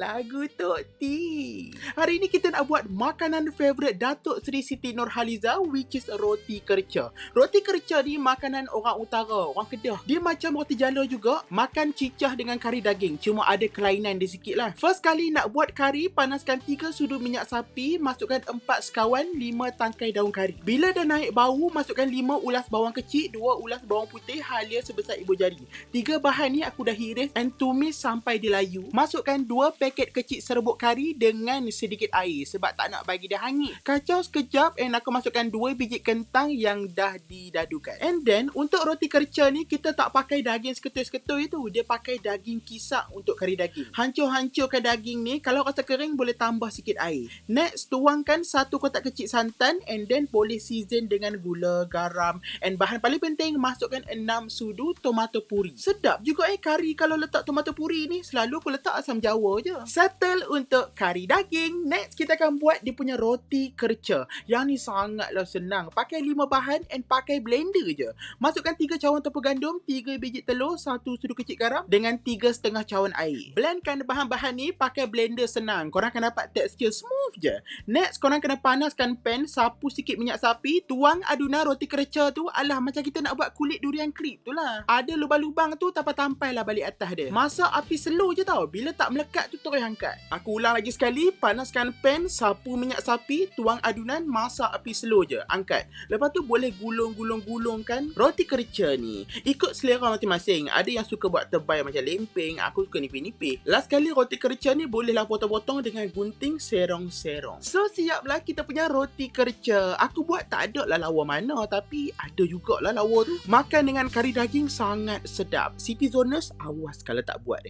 Lagu Tok T. Hari ni kita nak buat makanan favourite Datuk Seri Siti Nurhaliza, which is roti kerca. Roti kerca ni makanan orang utara, orang Kedah. Dia macam roti jala juga, makan cicah dengan kari daging. Cuma ada kelainan dia sikit lah. First kali nak buat kari, panaskan 3 sudu minyak sapi, masukkan 4 sekawan, 5 tangkai daun kari. Bila dah naik bau, masukkan 5 ulas bawang kecil, 2 ulas bawang putih halia sebesar ibu jari. 3 bahan ni aku dah hiris dan tumis sampai dia layu. Masukkan 2 paket kecil serbuk kari dengan sedikit air sebab tak nak bagi dia hangit. Kacau sekejap and aku masukkan 2 biji kentang yang dah didadukan. And then untuk roti kerca ni kita tak pakai daging seketul-seketul itu. Dia pakai daging kisak untuk kari daging. Hancur-hancurkan daging ni. Kalau rasa kering boleh tambah sikit air. Next, tuangkan 1 kotak kecil santan and then boleh season dengan gula, garam. And bahan paling penting, masukkan 6 sudu tomato puri. Sedap juga kari kalau letak tomato puri ni. Selalu aku letak asam jawa je. Settle untuk kari daging. Next, kita akan buat dia punya roti kerca. Yang ni sangatlah senang. Pakai 5 bahan and pakai blender je. Masukkan 3 cawan tepung gandum, 3 biji telur, 1 sudu kecil garam dengan 3,5 cawan air. Blendkan bahan-bahan ni pakai blender senang. Korang akan dapat tekstur smooth je. Next, korang kena panaskan pan, sapu sikit minyak sapi, tuang adunan roti kerca tu. Alah, macam kita nak buat kulit durian klip tu lah. Ada lubang-lubang tu, tampai-tampai lah balik atas dia. Masak api slow je tau. Bila tak melekat tu terus angkat. Aku ulang lagi sekali. Panaskan pan, sapu minyak sapi, tuang adunan, masak api slow je. Angkat. Lepas tu boleh gulung-gulung-gulungkan roti kerca ni. Ikut selera masing-masing. Ada yang suka buat tebal macam lempeng. Aku suka nipis-nipis. Last kali roti kerca ni bolehlah potong-potong dengan gunting serong-serong. So siaplah kita punya roti kerca. Aku buat tak ada lah lawa mana. Tapi ada jugalah lawa tu. Makan dengan kari daging sangat sedap. City Zoners, awas kalau tak buat